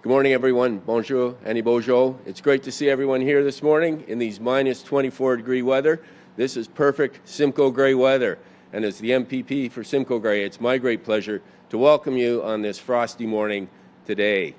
Good morning, everyone. Bonjour, Annie Bojo. It's great to see everyone here this morning in these minus 24-degree weather. This is perfect Simcoe Grey weather. And as the MPP for Simcoe Grey, it's my great pleasure to welcome you on this frosty morning today.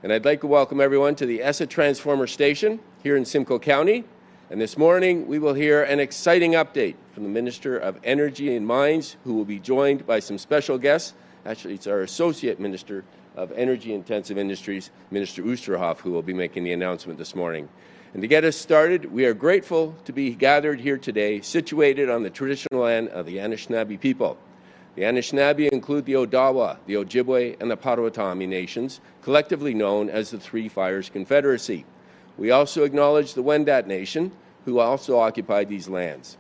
And I'd like to welcome everyone to the ESSA Transformer Station here in Simcoe County. And this morning, we will hear an exciting update from the Minister of Energy and Mines, who will be joined by some special guests. Actually, it's our Associate Minister of Energy-Intensive Industries, Minister Oosterhoff, who will be making the announcement this morning. And to get us started, we are grateful to be gathered here today, situated on the traditional land of the Anishinaabe people. The Anishinaabe include the Odawa, the Ojibwe, and the Potawatomi nations, collectively known as the Three Fires Confederacy. We also acknowledge the Wendat Nation, who also occupied these lands.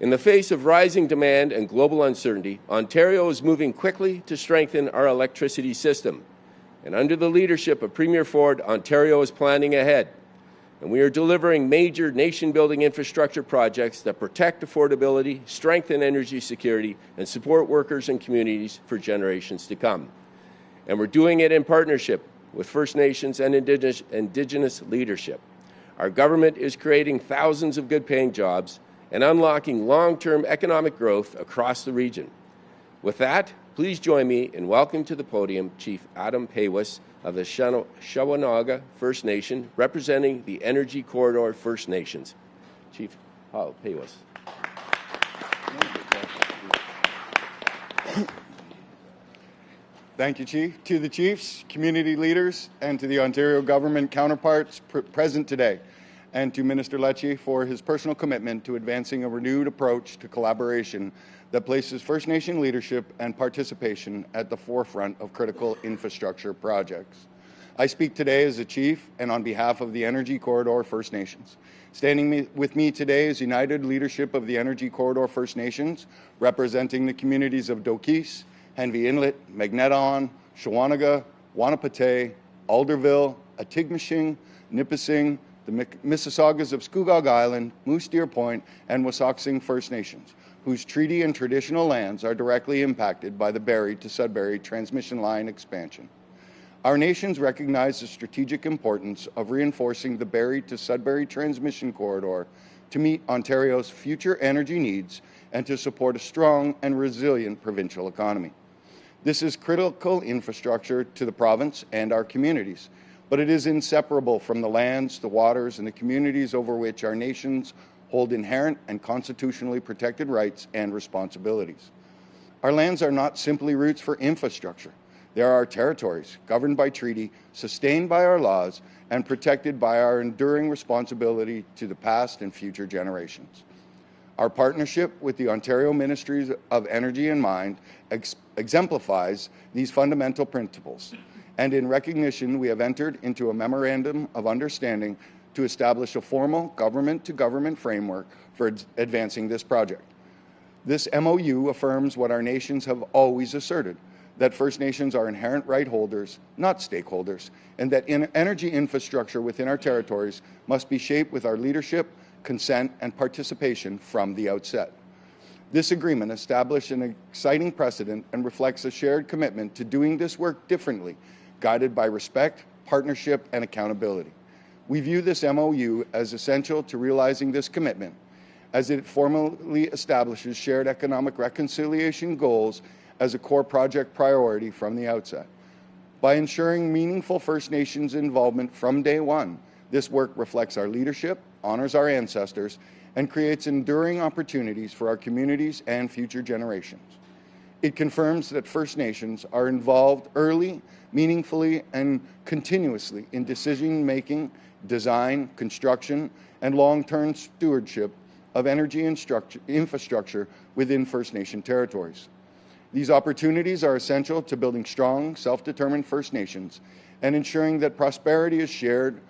In the face of rising demand and global uncertainty, Ontario is moving quickly to strengthen our electricity system. And under the leadership of Premier Ford, Ontario is planning ahead. And we are delivering major nation-building infrastructure projects that protect affordability, strengthen energy security, and support workers and communities for generations to come. And we're doing it in partnership with First Nations and Indigenous leadership. Our government is creating thousands of good-paying jobs and unlocking long-term economic growth across the region. With that, please join me in welcoming to the podium Chief Adam Paywis of the Shawanaga First Nation, representing the Energy Corridor First Nations. Chief Paywis. Thank you, Chief. To the Chiefs, community leaders, and to the Ontario government counterparts present today, and to Minister Lecce for his personal commitment to advancing a renewed approach to collaboration that places First Nation leadership and participation at the forefront of critical infrastructure projects. I speak today as a Chief and on behalf of the Energy Corridor First Nations. Standing with me today is united leadership of the Energy Corridor First Nations, representing the communities of Dokis, Henvey Inlet, Magneton, Shawanaga, Wanapate, Alderville, Atigmashing, Nipissing, the Mississaugas of Scugog Island, Moose Deer Point, and Wasauksing First Nations, whose treaty and traditional lands are directly impacted by the Barrie to Sudbury transmission line expansion. Our nations recognize the strategic importance of reinforcing the Barrie to Sudbury transmission corridor to meet Ontario's future energy needs and to support a strong and resilient provincial economy. This is critical infrastructure to the province and our communities, but it is inseparable from the lands, the waters, and the communities over which our nations hold inherent and constitutionally protected rights and responsibilities. Our lands are not simply routes for infrastructure. They are our territories, governed by treaty, sustained by our laws, and protected by our enduring responsibility to the past and future generations. Our partnership with the Ontario Ministries of Energy and Mines exemplifies these fundamental principles. And in recognition, we have entered into a memorandum of understanding to establish a formal government-to-government framework for advancing this project. This MOU affirms what our nations have always asserted, that First Nations are inherent right holders, not stakeholders, and that energy infrastructure within our territories must be shaped with our leadership, consent, and participation from the outset. This agreement established an exciting precedent and reflects a shared commitment to doing this work differently, guided by respect, partnership, and accountability. We view this MOU as essential to realizing this commitment, as it formally establishes shared economic reconciliation goals as a core project priority from the outset. By ensuring meaningful First Nations involvement from day one, this work reflects our leadership, honors our ancestors, and creates enduring opportunities for our communities and future generations. It confirms that First Nations are involved early, meaningfully, and continuously in decision-making, design, construction, and long-term stewardship of energy infrastructure within First Nation territories. These opportunities are essential to building strong, self-determined First Nations and ensuring that prosperity is shared,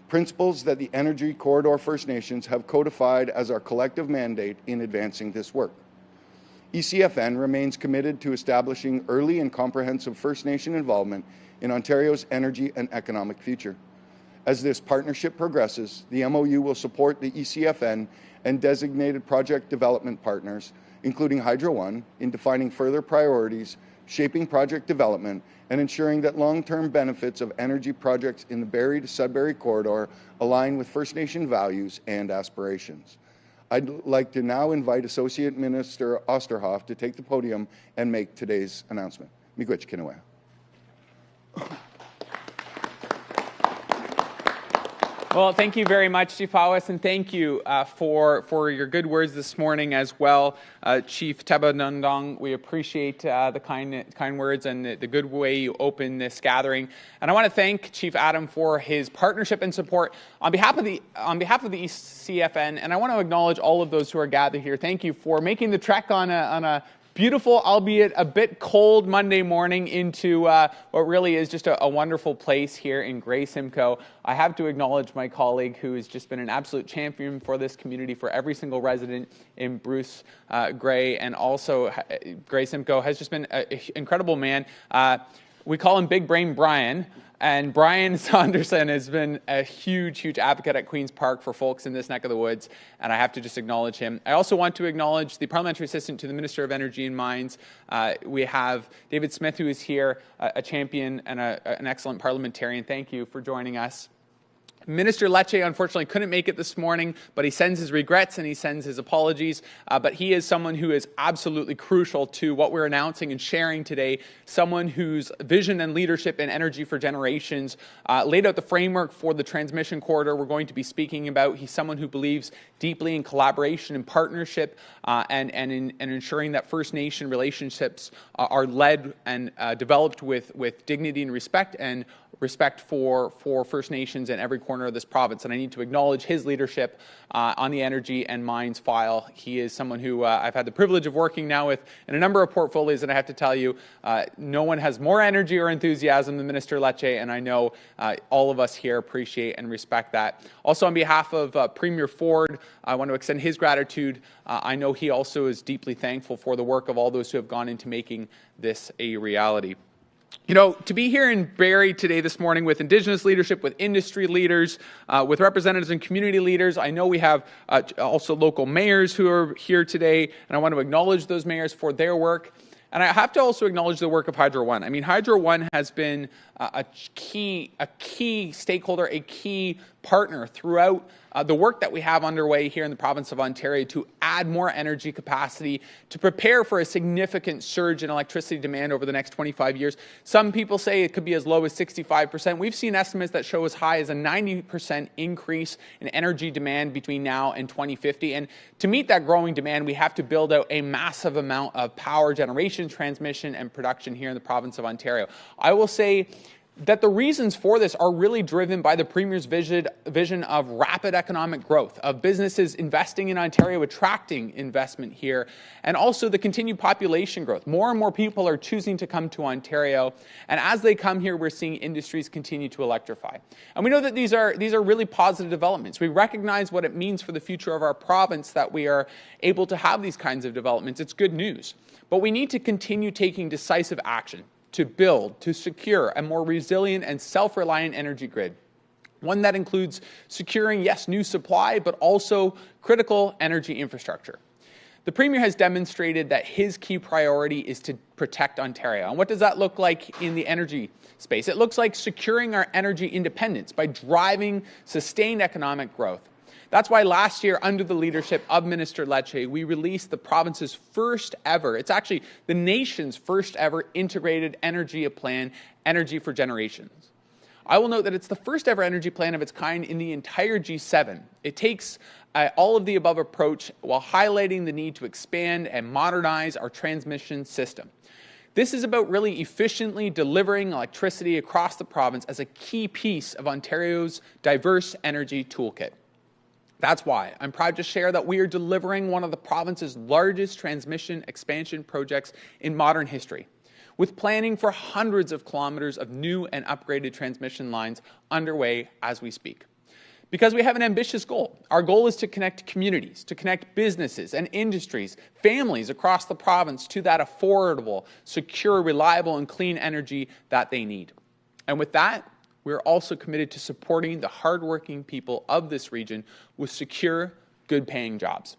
principles that the Energy Corridor First Nations have codified as our collective mandate in advancing this work. ECFN remains committed to establishing early and comprehensive First Nation involvement in Ontario's energy and economic future. As this partnership progresses, the MOU will support the ECFN and designated project development partners, including Hydro One, in defining further priorities shaping project development, and ensuring that long-term benefits of energy projects in the Barrie to Sudbury corridor align with First Nation values and aspirations. I'd like to now invite Associate Minister Oosterhoff to take the podium and make today's announcement. Miigwech Kinawea. Well, thank you very much, Chief Hawas, and thank you for your good words this morning as well, Chief Tabadundong. We appreciate the kind words and the good way you open this gathering. And I want to thank Chief Adam for his partnership and support on behalf of the East CFN. And I want to acknowledge all of those who are gathered here. Thank you for making the trek on a beautiful, albeit a bit cold Monday morning into what really is just a wonderful place here in Grey Simcoe. I have to acknowledge my colleague who has just been an absolute champion for this community, for every single resident in Bruce Grey, and also Grey Simcoe has just been an incredible man. We call him Big Brain Brian. And Brian Saunderson has been a huge, huge advocate at Queen's Park for folks in this neck of the woods, and I have to just acknowledge him. I also want to acknowledge the Parliamentary Assistant to the Minister of Energy and Mines. We have David Smith, who is here, a champion and an excellent parliamentarian. Thank you for joining us. Minister Lecce unfortunately couldn't make it this morning, but he sends his regrets and he sends his apologies. But he is someone who is absolutely crucial to what we're announcing and sharing today, someone whose vision and leadership in energy for generations laid out the framework for the transmission corridor we're going to be speaking about. He's someone who believes deeply in collaboration and partnership and in ensuring that First Nation relationships are led and developed with dignity and respect for First Nations in every corner of this province. And I need to acknowledge his leadership on the energy and mines file. He is someone who I've had the privilege of working now with in a number of portfolios, and I have to tell you, no one has more energy or enthusiasm than Minister Lecce, and I know all of us here appreciate and respect that. Also, on behalf of Premier Ford, I want to extend his gratitude. I know he also is deeply thankful for the work of all those who have gone into making this a reality. You know, to be here in Barrie today this morning with Indigenous leadership, with industry leaders, with representatives and community leaders, I know we have also local mayors who are here today, and I want to acknowledge those mayors for their work. And I have to also acknowledge the work of Hydro One. I mean, Hydro One has been a key stakeholder, a key partner throughout the work that we have underway here in the province of Ontario to add more energy capacity, to prepare for a significant surge in electricity demand over the next 25 years. Some people say it could be as low as 65%. We've seen estimates that show as high as a 90% increase in energy demand between now and 2050. And to meet that growing demand, we have to build out a massive amount of power generation, transmission, and production here in the province of Ontario. I will say that the reasons for this are really driven by the Premier's vision of rapid economic growth, of businesses investing in Ontario, attracting investment here, and also the continued population growth. More and more people are choosing to come to Ontario, and as they come here, we're seeing industries continue to electrify. And we know that these are really positive developments. We recognize what it means for the future of our province that we are able to have these kinds of developments. It's good news. But we need to continue taking decisive action to build, to secure a more resilient and self-reliant energy grid. One that includes securing, yes, new supply, but also critical energy infrastructure. The Premier has demonstrated that his key priority is to protect Ontario. And what does that look like in the energy space? It looks like securing our energy independence by driving sustained economic growth. That's why last year, under the leadership of Minister Lecce, we released the province's first ever, it's actually the nation's first ever integrated energy plan, Energy for Generations. I will note that it's the first ever energy plan of its kind in the entire G7. It takes all of the above approach while highlighting the need to expand and modernize our transmission system. This is about really efficiently delivering electricity across the province as a key piece of Ontario's diverse energy toolkit. That's why I'm proud to share that we are delivering one of the province's largest transmission expansion projects in modern history, with planning for hundreds of kilometers of new and upgraded transmission lines underway as we speak. Because we have an ambitious goal. Our goal is to connect communities, to connect businesses and industries, families across the province to that affordable, secure, reliable, and clean energy that they need. And with that, we're also committed to supporting the hardworking people of this region with secure, good-paying jobs.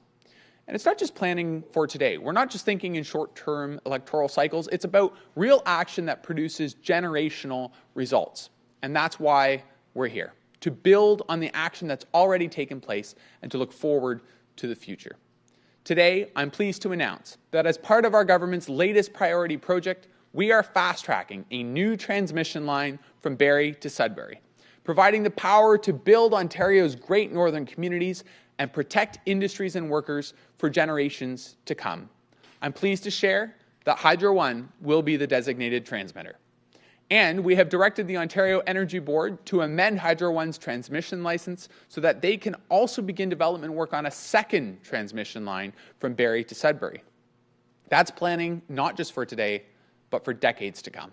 And it's not just planning for today. We're not just thinking in short-term electoral cycles. It's about real action that produces generational results. And that's why we're here, to build on the action that's already taken place and to look forward to the future. Today, I'm pleased to announce that as part of our government's latest priority project, we are fast-tracking a new transmission line from Barrie to Sudbury, providing the power to build Ontario's great northern communities and protect industries and workers for generations to come. I'm pleased to share that Hydro One will be the designated transmitter. And we have directed the Ontario Energy Board to amend Hydro One's transmission license so that they can also begin development work on a second transmission line from Barrie to Sudbury. That's planning not just for today, but for decades to come.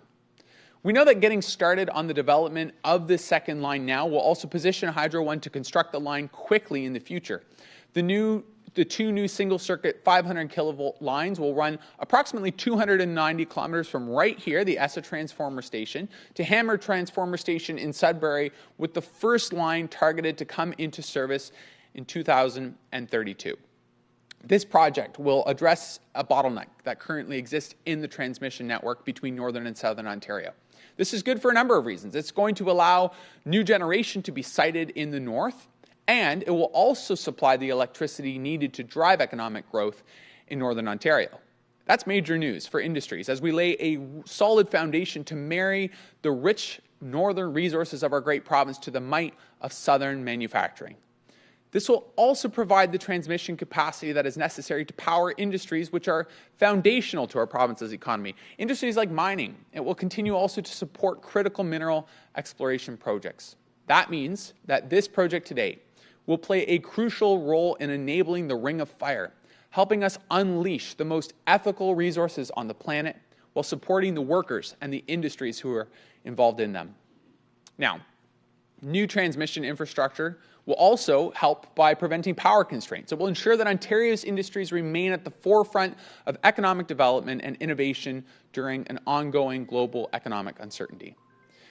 We know that getting started on the development of this second line now will also position Hydro One to construct the line quickly in the future. The two new single-circuit 500 kilovolt lines will run approximately 290 kilometers from right here, the ESSA transformer station, to Hammer transformer station in Sudbury, with the first line targeted to come into service in 2032. This project will address a bottleneck that currently exists in the transmission network between northern and southern Ontario. This is good for a number of reasons. It's going to allow new generation to be sited in the north, and it will also supply the electricity needed to drive economic growth in northern Ontario. That's major news for industries as we lay a solid foundation to marry the rich northern resources of our great province to the might of southern manufacturing. This will also provide the transmission capacity that is necessary to power industries which are foundational to our province's economy. Industries like mining. It will continue also to support critical mineral exploration projects. That means that this project today will play a crucial role in enabling the Ring of Fire, helping us unleash the most ethical resources on the planet while supporting the workers and the industries who are involved in them. Now, new transmission infrastructure will also help by preventing power constraints. It will ensure that Ontario's industries remain at the forefront of economic development and innovation during an ongoing global economic uncertainty.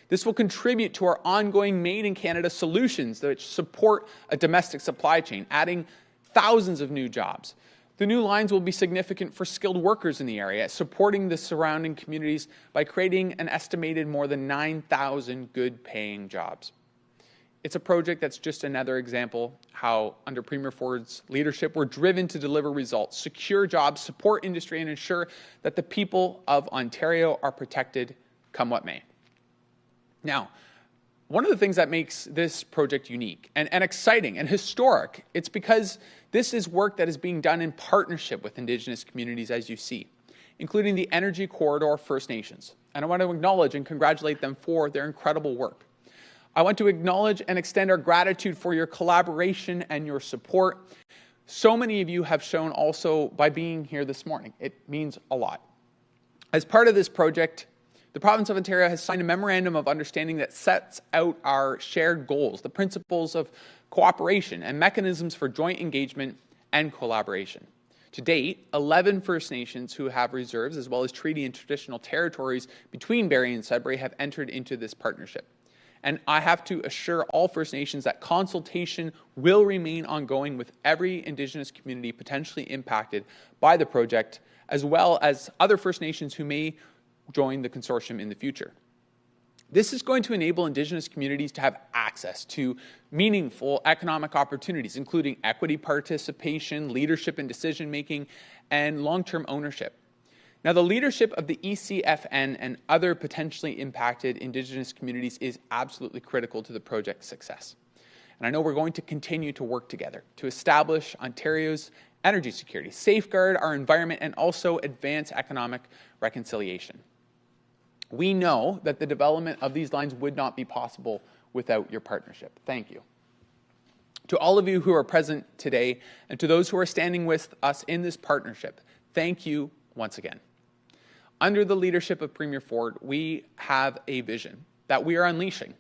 This will contribute to our ongoing Made in Canada solutions which support a domestic supply chain, adding thousands of new jobs. The new lines will be significant for skilled workers in the area, supporting the surrounding communities by creating an estimated more than 9,000 good-paying jobs. It's a project that's just another example how, under Premier Ford's leadership, we're driven to deliver results, secure jobs, support industry, and ensure that the people of Ontario are protected, come what may. Now, one of the things that makes this project unique and exciting and historic, it's because this is work that is being done in partnership with Indigenous communities, as you see, including the Energy Corridor First Nations. And I want to acknowledge and congratulate them for their incredible work. I want to acknowledge and extend our gratitude for your collaboration and your support. So many of you have shown also by being here this morning. It means a lot. As part of this project, the province of Ontario has signed a memorandum of understanding that sets out our shared goals, the principles of cooperation and mechanisms for joint engagement and collaboration. To date, 11 First Nations who have reserves, as well as treaty and traditional territories between Barrie and Sudbury, have entered into this partnership. And I have to assure all First Nations that consultation will remain ongoing with every Indigenous community potentially impacted by the project, as well as other First Nations who may join the consortium in the future. This is going to enable Indigenous communities to have access to meaningful economic opportunities, including equity participation, leadership in decision-making, and long-term ownership. Now, the leadership of the ECFN and other potentially impacted Indigenous communities is absolutely critical to the project's success. And I know we're going to continue to work together to establish Ontario's energy security, safeguard our environment, and also advance economic reconciliation. We know that the development of these lines would not be possible without your partnership. Thank you. To all of you who are present today, and to those who are standing with us in this partnership, thank you once again. Under the leadership of Premier Ford, we have a vision that we are unleashing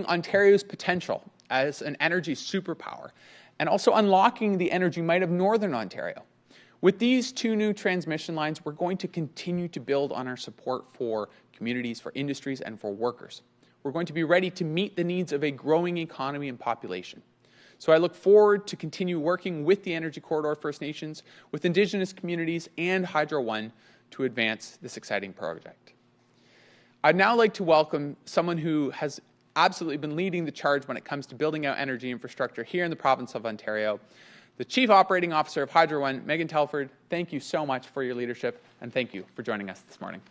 Ontario's potential as an energy superpower, and also unlocking the energy might of Northern Ontario. With these two new transmission lines, we're going to continue to build on our support for communities, for industries, and for workers. We're going to be ready to meet the needs of a growing economy and population. So I look forward to continue working with the Energy Corridor First Nations, with Indigenous communities and Hydro One to advance this exciting project. I'd now like to welcome someone who has absolutely been leading the charge when it comes to building out energy infrastructure here in the province of Ontario. The Chief Operating Officer of Hydro One, Megan Telford, thank you so much for your leadership, and thank you for joining us this morning.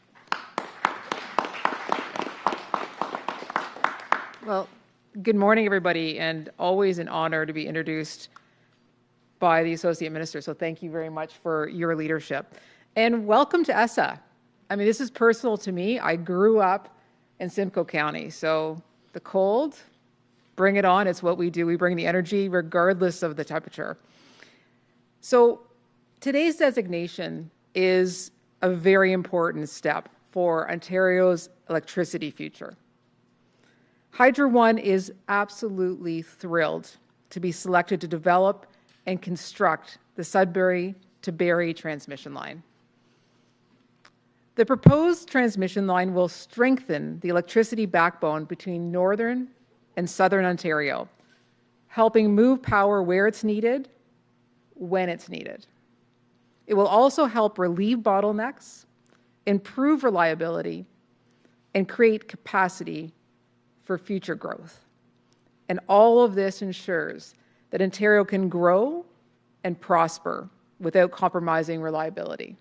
Well, good morning, everybody, and always an honor to be introduced by the Associate Minister, so thank you very much for your leadership. And welcome to ESSA. I mean, this is personal to me. I grew up in Simcoe County, so the cold, bring it on. It's what we do. We bring the energy regardless of the temperature. So today's designation is a very important step for Ontario's electricity future. Hydro One is absolutely thrilled to be selected to develop and construct the Sudbury to Barrie transmission line. The proposed transmission line will strengthen the electricity backbone between northern and southern Ontario, helping move power where it's needed, when it's needed. It will also help relieve bottlenecks, improve reliability, and create capacity for future growth. And all of this ensures that Ontario can grow and prosper without compromising reliability.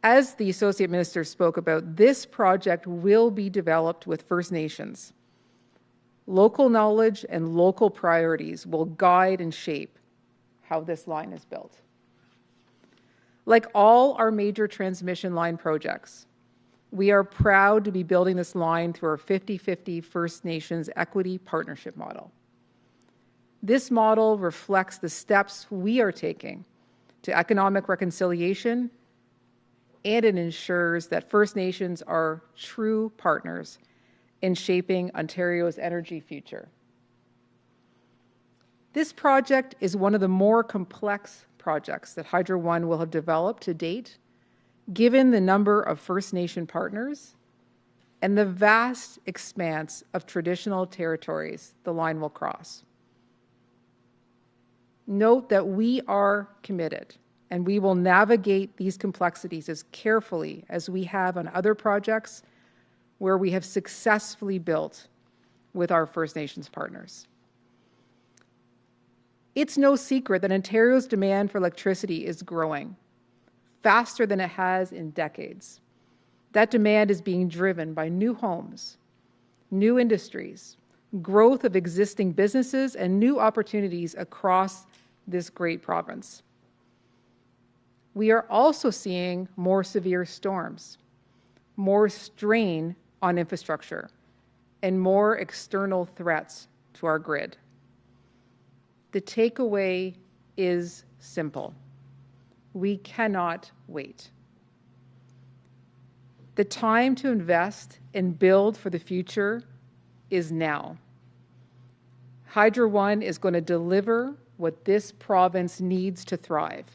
As the Associate Minister spoke about, this project will be developed with First Nations. Local knowledge and local priorities will guide and shape how this line is built. Like all our major transmission line projects, we are proud to be building this line through our 50-50 First Nations equity partnership model. This model reflects the steps we are taking to economic reconciliation, and it ensures that First Nations are true partners in shaping Ontario's energy future. This project is one of the more complex projects that Hydro One will have developed to date, given the number of First Nation partners and the vast expanse of traditional territories the line will cross. Note that we are committed, and we will navigate these complexities as carefully as we have on other projects where we have successfully built with our First Nations partners. It's no secret that Ontario's demand for electricity is growing faster than it has in decades. That demand is being driven by new homes, new industries, growth of existing businesses, and new opportunities across this great province. We are also seeing more severe storms, more strain on infrastructure, and more external threats to our grid. The takeaway is simple. We cannot wait. The time to invest and build for the future is now. Hydro One is going to deliver what this province needs to thrive.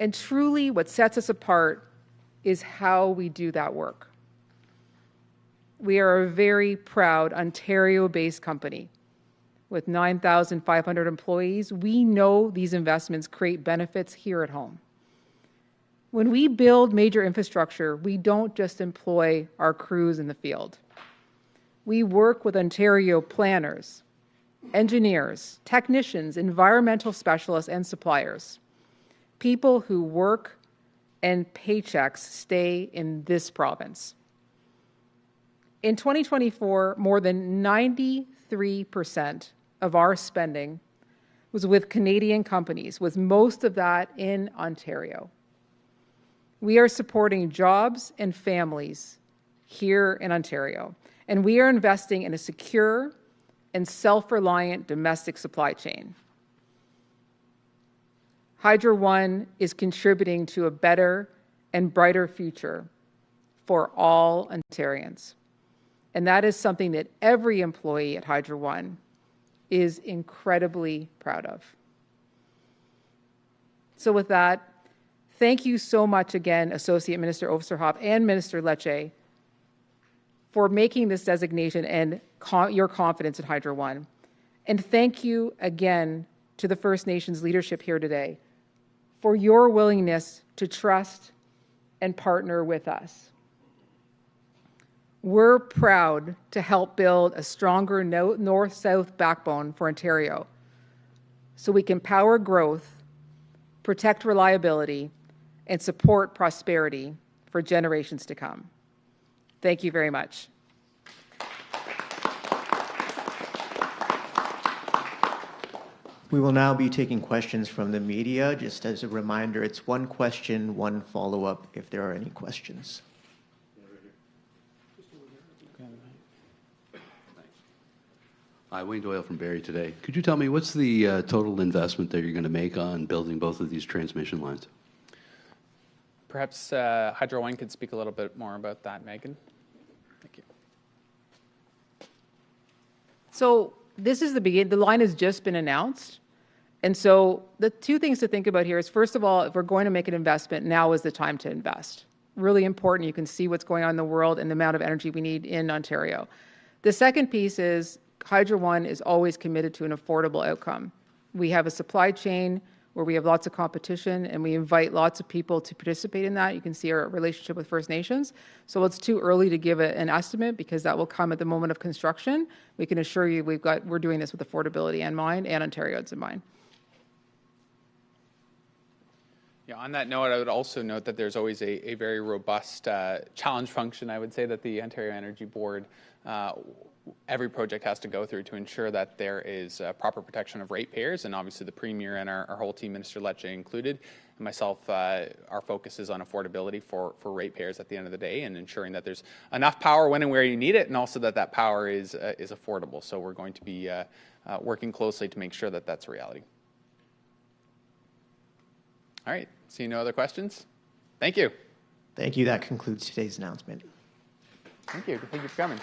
And truly, what sets us apart is how we do that work. We are a very proud Ontario-based company. With 9,500 employees, we know these investments create benefits here at home. When we build major infrastructure, we don't just employ our crews in the field. We work with Ontario planners, engineers, technicians, environmental specialists, and suppliers. People who work and paychecks stay in this province. In 2024, more than 93% of our spending was with Canadian companies, with most of that in Ontario. We are supporting jobs and families here in Ontario, and we are investing in a secure and self-reliant domestic supply chain. Hydro One is contributing to a better and brighter future for all Ontarians. And that is something that every employee at Hydro One is incredibly proud of. So with that, thank you so much again, Associate Minister Oosterhoff and Minister Lecce, for making this designation and your confidence in Hydro One. And thank you again to the First Nations leadership here today for your willingness to trust and partner with us. We're proud to help build a stronger north-south backbone for Ontario so we can power growth, protect reliability, and support prosperity for generations to come. Thank you very much. We will now be taking questions from the media. Just as a reminder, it's one question, one follow-up if there are any questions. Hi, Wayne Doyle from Barrie Today. Could you tell me what's the total investment that you're going to make on building both of these transmission lines? Perhaps Hydro One could speak a little bit more about that, Megan. Thank you. So this is the beginning. The line has just been announced. And so the two things to think about here is, first of all, if we're going to make an investment, now is the time to invest. Really important. You can see what's going on in the world and the amount of energy we need in Ontario. The second piece is Hydro One is always committed to an affordable outcome. We have a supply chain where we have lots of competition, and we invite lots of people to participate in that. You can see our relationship with First Nations. So it's too early to give an estimate because that will come at the moment of construction. We can assure you we're doing this with affordability in mind and Ontarians in mind. Yeah, on that note, I would also note that there's always a very robust challenge function, I would say, that the Ontario Energy Board, every project has to go through to ensure that there is proper protection of ratepayers, and obviously the Premier and our whole team, Minister Lecce included, and myself, our focus is on affordability for ratepayers at the end of the day, and ensuring that there's enough power when and where you need it, and also that power is affordable. So we're going to be working closely to make sure that that's a reality. All right, see no other questions? Thank you. Thank you. That concludes today's announcement. Thank you for coming.